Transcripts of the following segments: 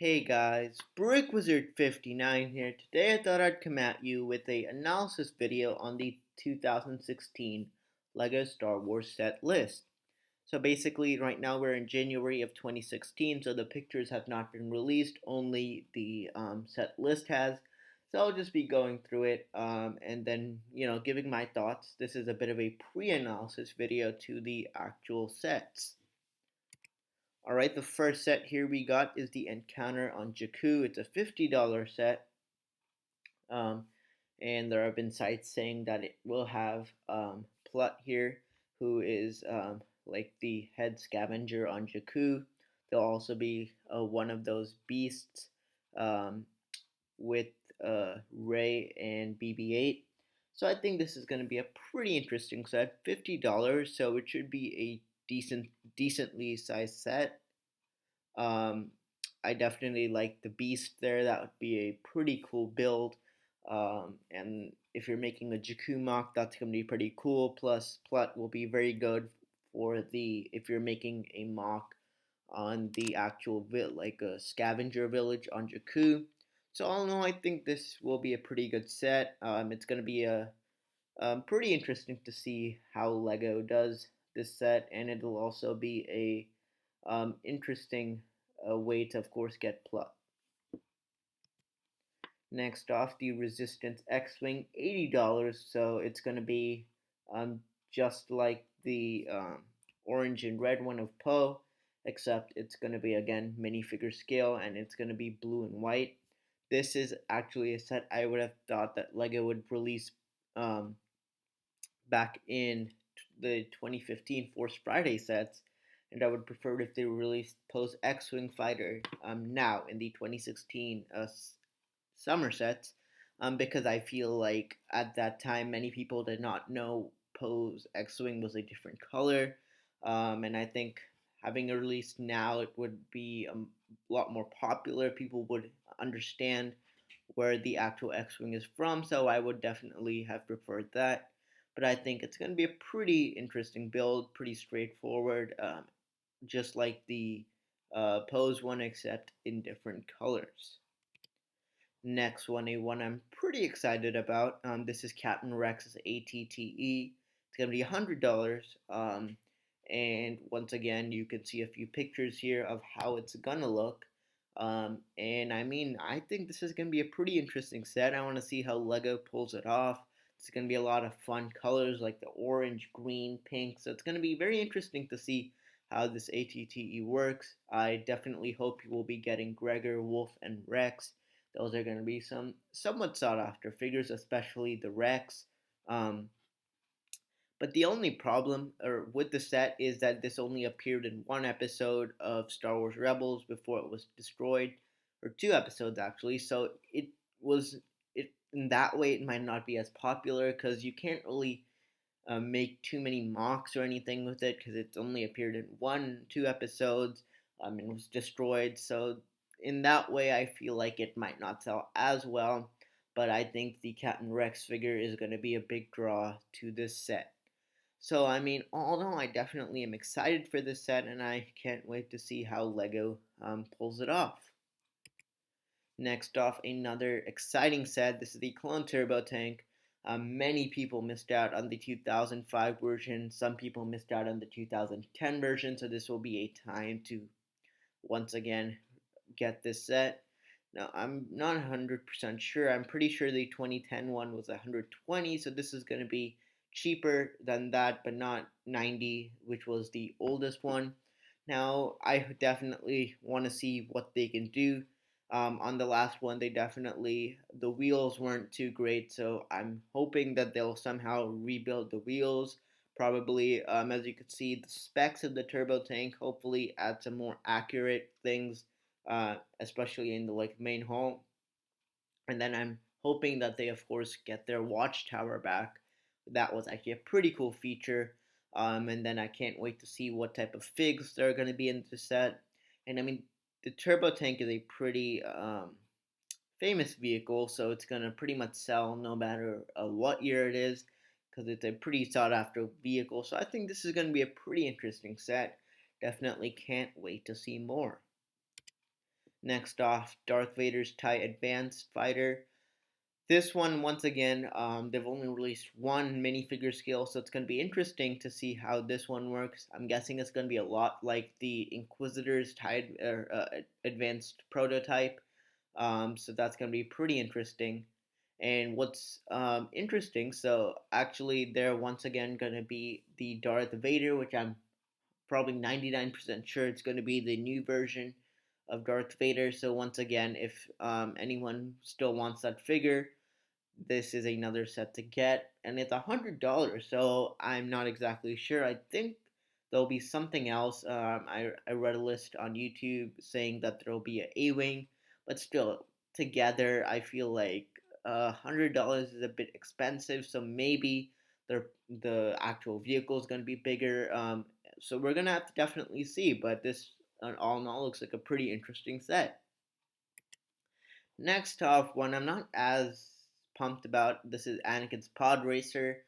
Hey guys, Brick Wizard 59 here. Today I thought I'd come at you with a analysis video on the 2016 LEGO Star Wars set list. So basically right now we're in January of 2016, so the pictures have not been released, only the set list has. So I'll just be going through it and then, giving my thoughts. This is a bit of a pre-analysis video to the actual sets. Alright, the first set here we got is the Encounter on Jakku. It's a $50 set. Um, and there have been sites saying that it will have Plutt here, who is like the head scavenger on Jakku. There'll also be one of those beasts um, with Rey and BB-8. So I think this is going to be a pretty interesting set. $50, so it should be a decently sized set. Um, I definitely like the Beast there. That would be a pretty cool build. And if you're making a Jakku mock, that's going to be pretty cool. Plus, Plutt will be very good for the if you're making a mock on the actual like a scavenger village on Jakku. So all in all, I think this will be a pretty good set. It's going to be a pretty interesting to see how Lego does this set, and it'll also be a interesting way to, of course, get Plutt. Next off, the Resistance X-Wing, $80, so it's going to be um, just like the orange and red one of Poe, except it's going to be, again, minifigure scale, and it's going to be blue and white. This is actually a set I would have thought that LEGO would release um, back in the 2015 Force Friday sets, and I would prefer if they released Poe's X-Wing fighter now in the 2016 summer sets, because I feel like at that time many people did not know Poe's X-Wing was a different color, and I think having it released now it would be a lot more popular. People would understand where the actual X-Wing is from, so I would definitely have preferred that. But I think it's going to be a pretty interesting build, pretty straightforward, just like the Pose one, except in different colors. Next one, a one I'm pretty excited about. This is Captain Rex's ATTE. It's going to be $100. And once again, you can see a few pictures here of how it's going to look. And I mean, I think this is going to be a pretty interesting set. I want to see how LEGO pulls it off. It's going to be a lot of fun colors like the orange, green, pink. So it's going to be very interesting to see how this ATTE works. I definitely hope you will be getting Gregor, Wolf, and Rex. Those are going to be some somewhat sought after figures, especially the Rex. Um, but the only problem with the set is that this only appeared in one episode of Star Wars Rebels before it was destroyed, or two episodes actually. So it in that way it might not be as popular because you can't really make too many mocks or anything with it because it's only appeared in two episodes. And was destroyed. So in that way, I feel like it might not sell as well. But I think the Captain Rex figure is going to be a big draw to this set. So I mean, all in all, I definitely am excited for this set, and I can't wait to see how Lego pulls it off. Next off, another exciting set. This is the Clone Turbo Tank. Many people missed out on the 2005 version. Some people missed out on the 2010 version. So this will be a time to once again get this set. Now I'm not 100% sure. I'm pretty sure the 2010 one was 120. So this is going to be cheaper than that, but not 90, which was the oldest one. Now I definitely want to see what they can do. On the last one, the wheels weren't too great, so I'm hoping that they'll somehow rebuild the wheels. Probably, as you can see, the specs of the turbo tank hopefully add some more accurate things, especially in the main hull. And then I'm hoping that they, of course, get their watchtower back. That was actually a pretty cool feature. And then I can't wait to see what type of figs there are going to be in the set. And I mean, the turbo tank is a pretty famous vehicle, so it's going to pretty much sell no matter what year it is, because it's a pretty sought after vehicle. So I think this is going to be a pretty interesting set. Definitely can't wait to see more. Next off, Darth Vader's TIE Advanced Fighter. This one, once again, they've only released one minifigure scale, so it's going to be interesting to see how this one works. I'm guessing it's going to be a lot like the Inquisitor's TIE Advanced Prototype, so that's going to be pretty interesting. And what's interesting, so actually, they're once again going to be the Darth Vader, which I'm probably 99% sure it's going to be the new version of Darth Vader. So once again, if anyone still wants that figure, this is another set to get, and it's $100. So I'm not exactly sure. I think there'll be something else. I read a list on YouTube saying that there'll be an A-wing, but still, together, I feel like $100 is a bit expensive. So maybe the actual vehicle is going to be bigger. So we're gonna have to definitely see. But this, all in all, looks like a pretty interesting set. Next off, one I'm not as pumped about. This is Anakin's Pod Racer.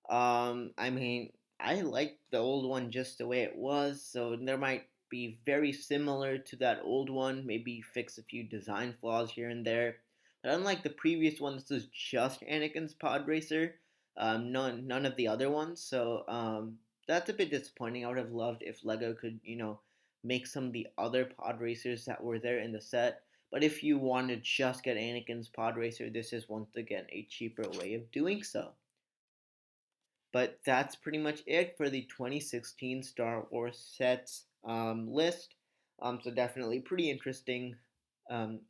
I mean, I like the old one just the way it was, so there might be very similar to that old one. Maybe fix a few design flaws here and there. But unlike the previous one, this is just Anakin's Pod Racer. None of the other ones. So that's a bit disappointing. I would have loved if Lego could, make some of the other pod racers that were there in the set. But if you want to just get Anakin's Pod Racer, this is once again a cheaper way of doing so. But that's pretty much it for the 2016 Star Wars sets list. So definitely pretty interesting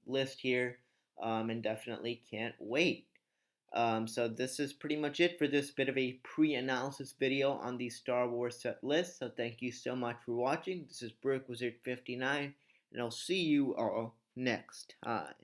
list here, and definitely can't wait. So this is pretty much it for this bit of a pre-analysis video on the Star Wars set list. So thank you so much for watching. This is Brick Wizard 59, and I'll see you all next time.